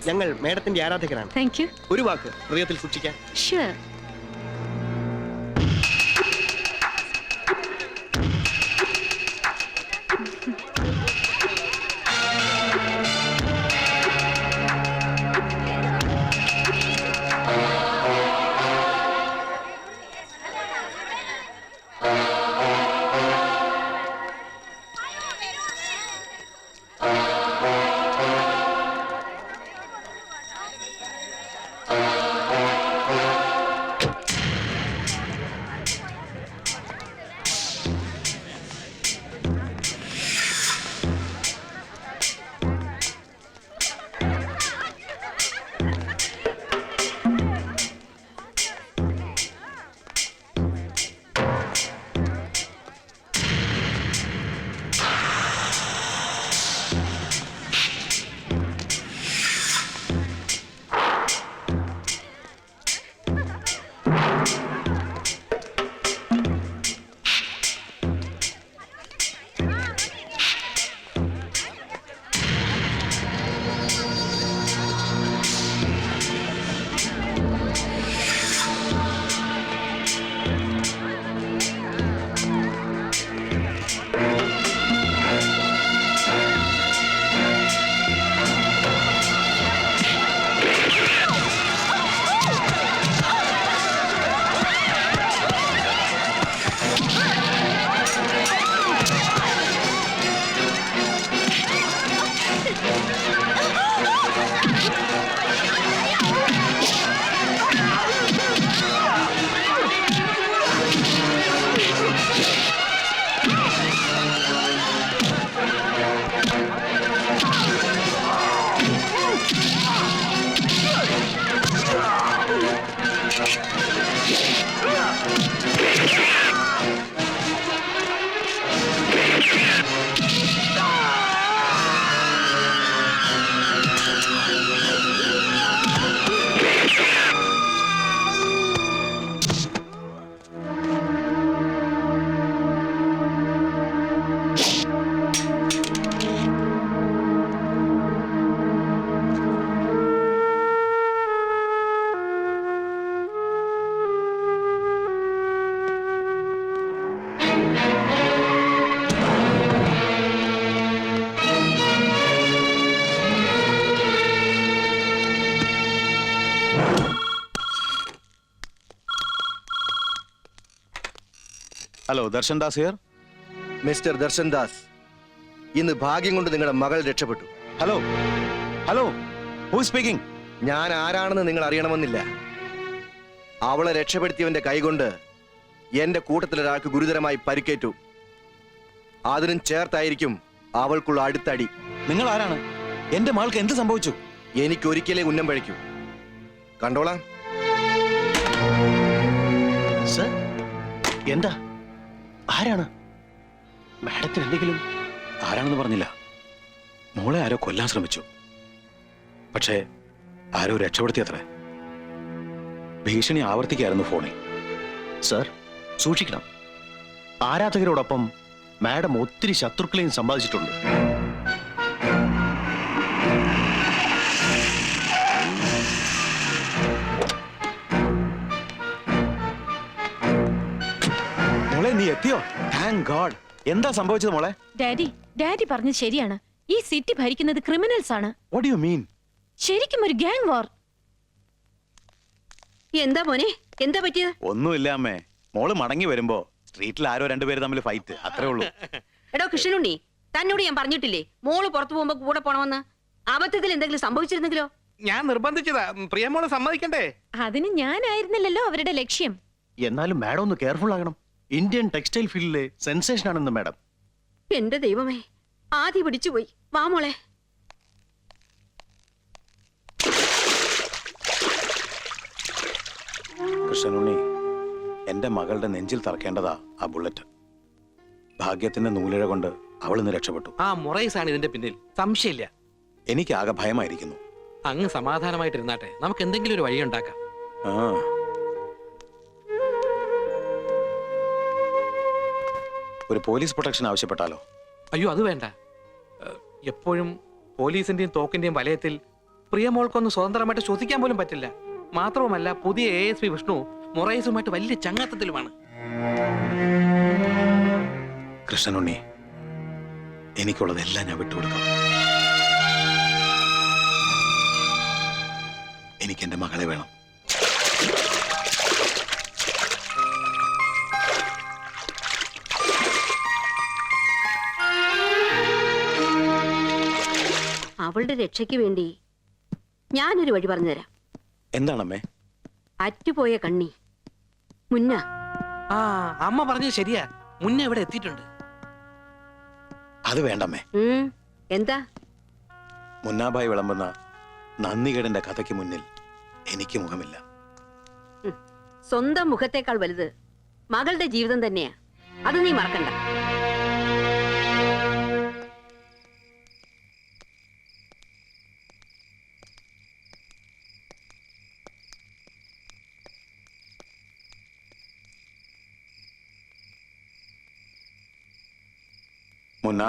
ഞങ്ങൾ മേഡത്തിന്റെ ആരാധകരാണ്. Thank you. ഒരു വാക്ക് ഹൃദയത്തിൽ സൂക്ഷിക്കാൻ. Sure. Hello, Darshan Das here. Mister Darshan Das, ഇന്ന് ഭാഗ്യം കൊണ്ട് നിങ്ങളുടെ മകൾ രക്ഷപ്പെട്ടു. Hello hello, who speaking? ഞാൻ ആരാണെന്ന് നിങ്ങൾ അറിയണമെന്നില്ല. അവളെ രക്ഷപ്പെടുത്തിയവന്റെ കൈകൊണ്ട് എന്റെ കൂട്ടത്തിലൊരാൾക്ക് ഗുരുതരമായി പരിക്കേറ്റു. അതിനും ചേർത്തായിരിക്കും അവൾക്കുള്ള അടുത്തടി. നിങ്ങൾ ആരാണ്? എന്റെ മകൾക്ക് എന്ത് സംഭവിച്ചു? എനിക്കൊരിക്കലേ ഉന്നം പഴിക്കൂ. കണ്ടോളാം. സർ, എന്താ? ആരാണ്? മാഡത്തിന് എന്തെങ്കിലും? ആരാണെന്ന് പറഞ്ഞില്ല. മോളെ ആരോ കൊല്ലാൻ ശ്രമിച്ചു. പക്ഷേ ആരോ രക്ഷപ്പെടുത്തിയത്രേ. ഭീഷണി ആവർത്തിക്കായിരുന്നു ഫോണിൽ. സർ, സൂക്ഷിക്കണം. ആരാധകരോടൊപ്പം മാഡം ഒത്തിരി ശത്രുക്കളെയും സമ്പാദിച്ചിട്ടുണ്ട്. മോളെ, നീ എത്തിയോ? Thank God. എന്താ സംഭവിച്ചത് മോളെ? ഡാഡി പറഞ്ഞത് ശരിയാണ്. ഈ സിറ്റി ഭരിക്കുന്നത് ക്രിമിനൽസ് ആണ്. What do you mean? ശരിക്കും ഒരു ഗ്യാങ് വാർ. എന്താ മോനെ, എന്താ പറ്റിയത്? ഒന്നുമില്ല അമ്മേ. മോള് മടങ്ങി വരുമ്പോ സ്ട്രീറ്റിൽ ആരോ രണ്ടുപേര് തമ്മിൽ ഫൈറ്റ്, അത്രേ ഉള്ളൂ. എടോ കൃഷ്ണനുണ്ണി, തന്നോട് ഞാൻ പറഞ്ഞിട്ടില്ലേ മോള് പുറത്തു പോകുമ്പോ കൂടെ പോണമെന്ന്? അബദ്ധത്തിൽ എന്തെങ്കിലും സംഭവിച്ചിരുന്നെങ്കിലോ? ഞാൻ നിർബന്ധിച്ചതാ. പ്രിയമോളെ സമ്മതിക്കണ്ടേ? അതിന് ഞാനായിരുന്നില്ലല്ലോ അവരുടെ ലക്ഷ്യം. എന്നാലും മാഡം ഒന്ന് കെയർഫുൾ ആകണം. ഇന്ത്യൻ ടെക്സ്റ്റൈൽ ഫീൽഡിലെ സെൻസേഷൻ ആണെന്ന് മാഡം. എന്റെ ദൈവമേ, ആദ്യ പിടിച്ചുപോയി. വാ മോളെ. കൃഷ്ണനുണ്ണി, എന്റെ മകളുടെ നെഞ്ചിൽ തറക്കേണ്ടതാ ആ ബുള്ളറ്റ്. ഭാഗ്യത്തിന്റെ നൂലിഴ കൊണ്ട് അവളിന്ന് രക്ഷപ്പെട്ടു. ആ മൊറൈസ് ആണ് ഇതിന്റെ പിന്നിൽ, സംശയമില്ല. എനിക്ക് ആകെ ഭയമായിരിക്കുന്നു. അങ്ങ് സമാധാനമായിട്ടിരുന്നാട്ടെ, നമുക്ക് എന്തെങ്കിലും ഒരു വഴി ഉണ്ടാക്കാം. ഒരു പോലീസ് പ്രൊട്ടക്ഷൻ ആവശ്യപ്പെട്ടാലോ? അയ്യോ, അത് വേണ്ട. എപ്പോഴും പോലീസിന്റെയും തോക്കിന്റെയും വലയത്തിൽ പ്രിയമോൾക്കൊന്ന് സ്വതന്ത്രമായിട്ട് ശ്വസിക്കാൻ പോലും പറ്റില്ല. മാത്രവുമല്ല പുതിയ ASP വിഷ്ണു മൊറൈസുമായിട്ട് വലിയ ചങ്ങാത്തത്തിലുമാണ്. കൃഷ്ണനുണ്ണി, എനിക്കുള്ളതെല്ലാം ഞാൻ വിട്ടുകൊടുക്കാം. എനിക്ക് എന്റെ മകളെ വേണം. അവളുടെ രക്ഷയ്ക്ക് വേണ്ടി ഞാനൊരു വഴി പറഞ്ഞുതരാം. എന്താണമ്മേ? അറ്റുപോയ കണ്ണി മുന്ന. ആ, അമ്മ പറഞ്ഞത് ശരിയാ. മുന്നേ ഇവിടെ എത്തിയിട്ടുണ്ട്. അത് വേണ്ടമ്മേ. എന്താ? മുന്നാബായി വിളമ്പുന്ന നന്ദികേടന്റെ കഥയ്ക്ക് മുന്നിൽ എനിക്ക് മുഖമില്ല. സ്വന്തം മുഖത്തേക്കാൾ വലുത് മകളുടെ ജീവിതം തന്നെയാ. അത് നീ മറക്കണ്ട. മുന്ന,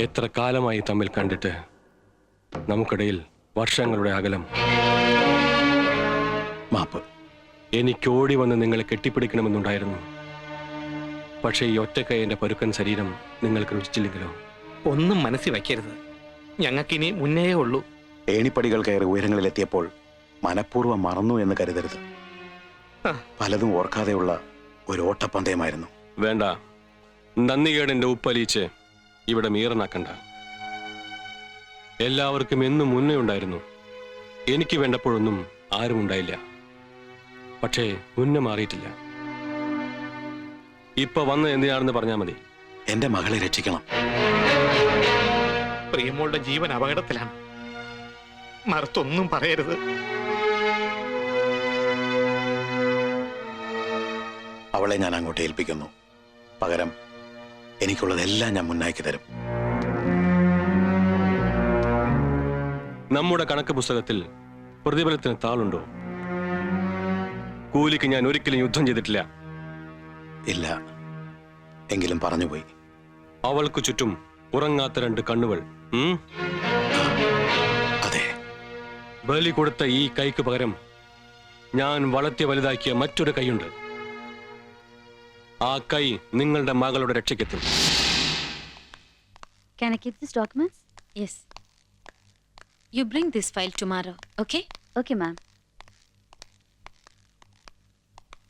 എത്ര കാലമായി തമ്മിൽ കണ്ടിട്ട്. നമുക്കിടയിൽ വർഷങ്ങളുടെ അകലം. മാപ്പ്. എനിക്ക് ഓടി വന്ന് നിങ്ങളെ കെട്ടിപ്പിടിക്കണമെന്നുണ്ടായിരുന്നു. പക്ഷേ ഈ ഒറ്റക്കൈ എന്റെ പരുക്കൻ ശരീരം നിങ്ങൾക്ക് രുചിച്ചില്ലെങ്കിലോ? ഒന്നും മനസ്സിൽ വയ്ക്കരുത്. ഞങ്ങൾക്കിനി മുന്നേ ഉള്ളൂ. ഏണിപ്പടികൾ കയറി ഉയരങ്ങളിലെത്തിയപ്പോൾ മനഃപൂർവ്വം മറന്നു എന്ന് കരുതരുത്. പലതും ഓർക്കാതെയുള്ള ഒരു ഓട്ടപ്പന്തയമായിരുന്നു. വേണ്ട, നന്ദികേടിന്റെ ഉപ്പലിച്ച് ഇവിടെ മീറനാക്കണ്ട. എല്ലാവർക്കും എന്നും മുന്നേ ഉണ്ടായിരുന്നു. എനിക്ക് വേണ്ടപ്പോഴൊന്നും ആരും ഉണ്ടായില്ല. പക്ഷേ മുന്നേ മാറിയിട്ടില്ല. ഇപ്പൊ വന്ന് എന്തിനാണെന്ന് പറഞ്ഞാൽ മതി. എന്റെ മകളെ രക്ഷിക്കണം. പ്രിയമോളുടെ ജീവൻ അപകടത്തിലാണ്. മറുത്തൊന്നും പറയരുത്. അവളെ ഞാൻ അങ്ങോട്ട് ഏൽപ്പിക്കുന്നു. പകരം എനിക്കുള്ളതെല്ലാം ഞാൻ മുന്നാക്കി തരും. നമ്മുടെ കണക്ക് പുസ്തകത്തിൽ പ്രതിഫലത്തിന് താളുണ്ടോ? കൂലിക്ക് ഞാൻ ഒരിക്കലും യുദ്ധം ചെയ്തിട്ടില്ല. ഇല്ല, എങ്കിലും പറഞ്ഞുപോയി. അവൾക്ക് ചുറ്റും ഉറങ്ങാത്ത 2 കണ്ണുകൾ. അതെ. ബലി കൊടുത്ത ഈ കൈക്ക് പകരം ഞാൻ വളർത്തി വലുതാക്കിയ മറ്റൊരു കൈയുണ്ട്. ആ കൈ നിങ്ങളുടെ മകളുടെ രക്ഷയ്ക്കെത്തും. Can I keep these documents? Yes. You bring this file tomorrow, okay? Okay, ma'am.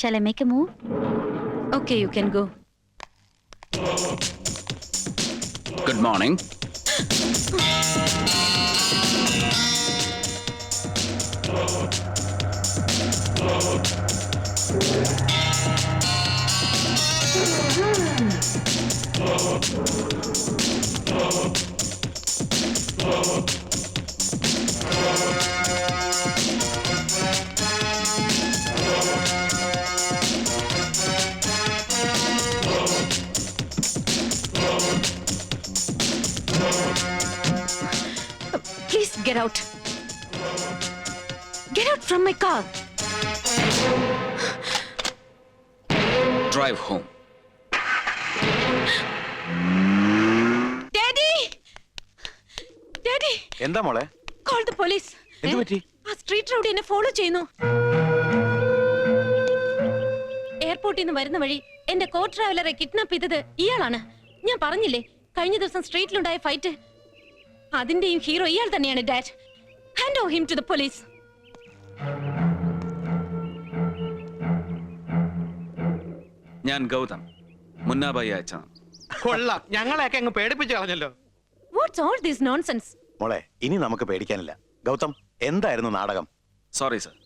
Shall I make a move? Okay, you can go. Good morning. Please get out. Get out from my car. Drive home. Daddy! Daddy! എന്താ മോളെ? Call the police. എന്തു പറ്റി? ആ street rowdy എന്നെ follow ചെയ്യുന്നു. എയർപോർട്ടിൽ നിന്ന് വരുന്ന വഴി എന്റെ കോ ട്രാവലറെ കിഡ്നാപ്പ് ചെയ്തത് ഇയാളാണ്. ഞാൻ പറഞ്ഞില്ലേ കഴിഞ്ഞ ദിവസം സ്ട്രീറ്റിലുണ്ടായ ഫൈറ്റ്, അതിന്റെയും ഹീറോ ഇയാൾ തന്നെയാണ്. Dad, hand over him to the police. ഞാൻ ഗൗതം, മുന്നാബായി അയച്ചാണ്. കൊള്ളാം, ഞങ്ങളെയൊക്കെ അങ്ങ് പേടിപ്പിച്ചു കളഞ്ഞല്ലോ. What's all this nonsense? മോളെ, ഇനി നമുക്ക് പേടിക്കാനില്ല. ഗൗതം, എന്തായിരുന്നു നാടകം? Sorry sir.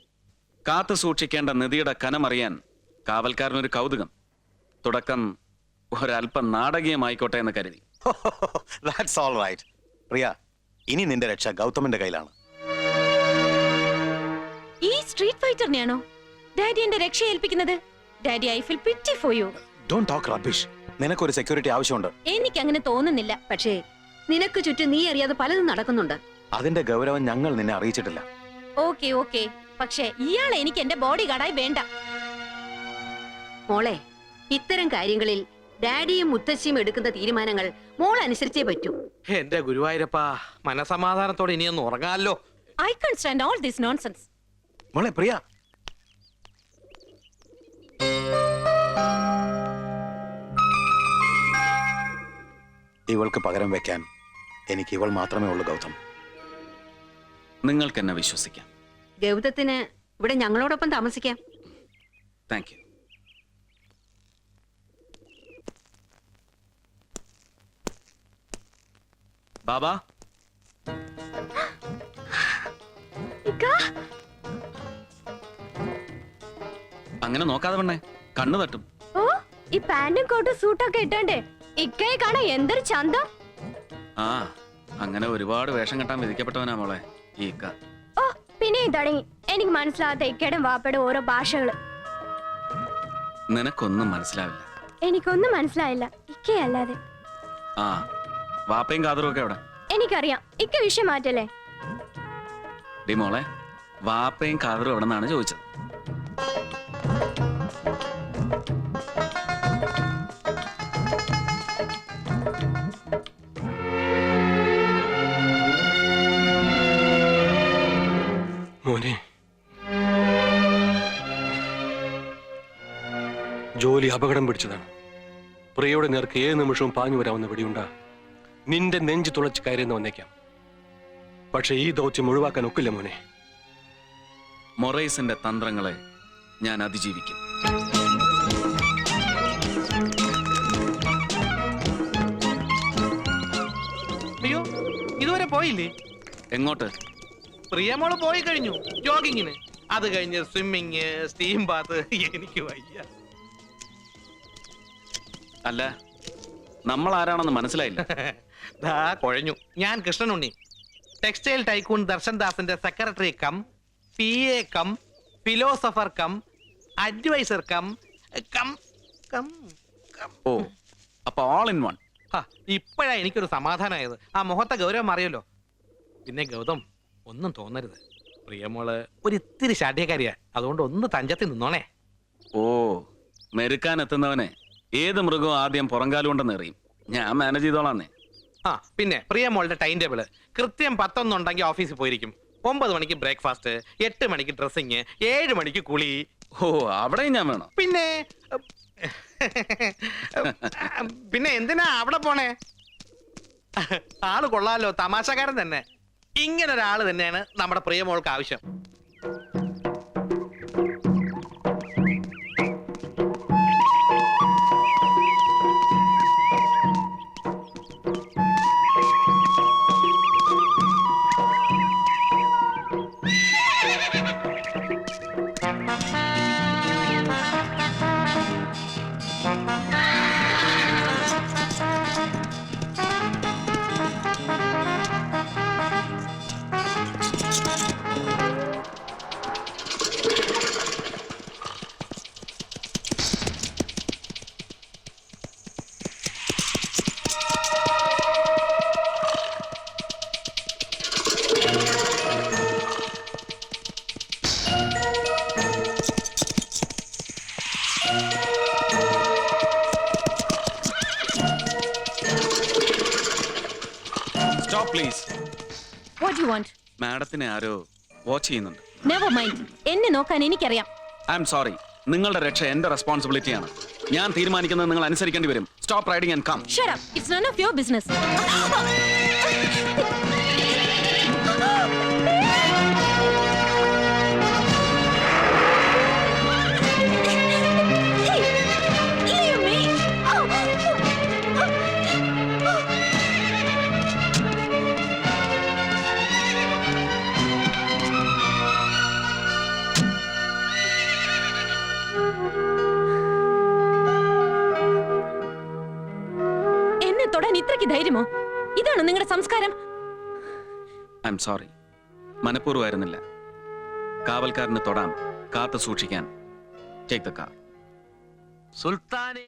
കാത്തു സൂക്ഷിക്കേണ്ട നിധിയുടെ കനമറിയാൻ കാവൽക്കാരനൊരു കൗതുകം. തുടക്കം ഒരല്പം നാടകീയമായിക്കോട്ടെ എന്ന് കരുതി. That's all right. പ്രിയ, ഇനി നിന്റെ രക്ഷ ഗൗതമിന്റെ കയ്യിലാണ്. ഈ സ്ട്രീറ്റ് ഫൈറ്ററിനെയാണോ ഡാഡി എന്റെ രക്ഷ ഏൽപ്പിക്കുന്നത്? Daddy, I feel pity for you. Don't talk rubbish. നിനക്കൊരു സെക്യൂരിറ്റി ആവശ്യമുണ്ട്. എനിക്ക് അങ്ങനെ തോന്നുന്നില്ല. പക്ഷേ നിനക്ക് ചുറ്റും നീ അറിയാതെ പലതും നടക്കുന്നുണ്ട്. അതിന്റെ ഗൗരവം ഞങ്ങൾ നിന്നെ അറിയിച്ചിട്ടില്ല. ഓക്കെ ഓക്കെ, പക്ഷെ ഇയാളെ എനിക്ക് എന്റെ ബോഡി ഗാർഡായി വേണ്ട. മോളെ, ഇത്തരം കാര്യങ്ങളിൽ ഡാഡിയും മുത്തശ്ശിയും എടുക്കുന്ന തീരുമാനങ്ങൾ മോൾ അനുസരിച്ചേ പറ്റൂ. എന്റെ ഗുരുവായൂരപ്പാ, മനസമാധാനത്തോടെ ഇനിയൊന്ന് ഉറങ്ങാമല്ലോ. I can stand all this nonsense. മോളെ പ്രിയ, ഇവൾക്ക് പകരം വെക്കാൻ എനിക്ക് ഇവൾ മാത്രമേ ഉള്ളൂ ഗൗതം. നിങ്ങൾക്ക് എന്നെ വിശ്വസിക്കാം. ഗൗതത്തിന് ഇവിടെ ഞങ്ങളോടൊപ്പം താമസിക്കാം. Thank you. ബാബാ, അങ്ങനെ നോക്കാതെ വേണേ, കണ്ണു തട്ടും. ഓ, ഈ പാന്റും കോട്ടും സൂട്ടൊക്കെ ഇട്ടണ്ടേ ഇക്കയെ കാണാൻ എന്തൊരു ചന്തം. ആ, അങ്ങനെ ഒരുപാട് വേഷം കെട്ടാൻ വിധിക്കപ്പെട്ടവനാ മോളെ ഈ ഇക്ക. ഓ, പിന്നെയും തുടങ്ങി എനിക്ക് മനസ്സിലാകാത്ത ഇക്കയുടെ വാപ്പയുടെ ഓരോ ഭാഷകള്. നിനക്കൊന്നും മനസ്സിലാവില്ല. എനിക്കൊന്നും മനസ്സിലായില്ല ഇക്കയല്ലാതെ. ആ, വാപ്പയും കാതറും ഒക്കെ അവിടെ. എനിക്കറിയാം, ഇക്ക വിഷയം മാറ്റല്ലേ. ഡി മോളെ, വാപ്പയും കാതറും എവിടെ നിന്നാണ് ചോദിച്ചത്. മോനെ, ജോലി അപകടം പിടിച്ചതാണ്. പ്രിയയുടെ നേർക്ക് ഏത് നിമിഷവും പാഞ്ഞു വരാവുന്ന വെടിയുണ്ടാ നിന്റെ നെഞ്ചു തുളച്ച് കയറിയെന്ന് വന്നേക്കാം. പക്ഷെ ഈ ദൗത്യം ഒഴിവാക്കാൻ ഒക്കില്ല മോനെ. മൊറൈസിന്റെ തന്ത്രങ്ങളെ ഞാൻ അതിജീവിക്കും. അയ്യോ, ഇതുവരെ പോയില്ലേ? എങ്ങോട്ട്? പ്രിയമോള് പോയി കഴിഞ്ഞു ജോഗിങ്ങിന്. അത് കഴിഞ്ഞ് സ്വിമ്മിങ്, സ്റ്റീം ബാത്ത്. എനിക്ക് വയ്യ. അല്ല, നമ്മൾ ആരാണെന്ന് മനസ്സിലായില്ല. ദാ കുഴഞ്ഞു. ഞാൻ കൃഷ്ണനുണ്ണി, ടെക്സ്റ്റൈൽ ടൈക്കൂൺ ദർശൻ ദാസിന്റെ secretary cum PA cum philosopher cum adviser cum cum cum cum. ഓ, അപ്പൊ ഓൾ ഇൻ വൺ. ഇപ്പോഴാ എനിക്കൊരു സമാധാനമായത്. ആ മുഖത്തെ ഗൗരവം അറിയല്ലോ. പിന്നെ ഗൗതം, ഒന്നും തോന്നരുത്. പ്രിയമോള് ഒരു ഇത്തിരി ശാഠ്യക്കാരിയാ. അതുകൊണ്ട് ഒന്ന് തഞ്ചത്തിൽ നിന്നോണേ. ഓ, മെരുക്കാൻ എത്തുന്നവനെ ഏത് മൃഗവും ആദ്യം പുറംകാലം കൊണ്ടെന്ന് എറിയും. ഞാൻ മാനേജ് ചെയ്തോളാന്നേ. ആ, പിന്നെ പ്രിയമോളുടെ ടൈം ടേബിള് കൃത്യം 10 ഉണ്ടെങ്കിൽ ഓഫീസിൽ പോയിരിക്കും. 9 മണിക്ക് ബ്രേക്ക്ഫാസ്റ്റ്, 8 മണിക്ക് ഡ്രസ്സിങ്, 7 മണിക്ക് കുളി. ഓ, അവിടെയും ഞാൻ വേണം. പിന്നെ പിന്നെ എന്തിനാ അവിടെ പോണേ? ആള് കൊള്ളാലോ, തമാശക്കാരൻ തന്നെ. ഇങ്ങനെ ഒരാള് തന്നെയാണ് നമ്മുടെ പ്രിയമോൾക്ക് ആവശ്യം. Stop please. What you want? മാഡത്തിനെ ആരോ വാച്ച് ചെയ്യുന്നുണ്ട്. നെവർ മൈൻഡ്, എന്നെ നോക്കാൻ എനിക്കറിയാം. I am sorry. നിങ്ങളുടെ രക്ഷ എന്റെ റെസ്പോൺസിബിലിറ്റിയാണ്. ഞാൻ തീരുമാനിക്കുന്നത് നിങ്ങൾ അനുസരിക്കേണ്ടി വരും. Stop riding and come. Shut up. It's none of your business. Leave me. എന്നെ തൊടാൻ ഇത്രയ്ക്ക് ധൈര്യമോ? ഇതാണോ നിങ്ങളുടെ സംസ്കാരം? I am sorry. മനഃപൂർവ്വമായിരുന്നില്ല. കാവൽക്കാരന് തൊടാം, കാത്തു സൂക്ഷിക്കാൻ. Take the car. സുൽത്താനെ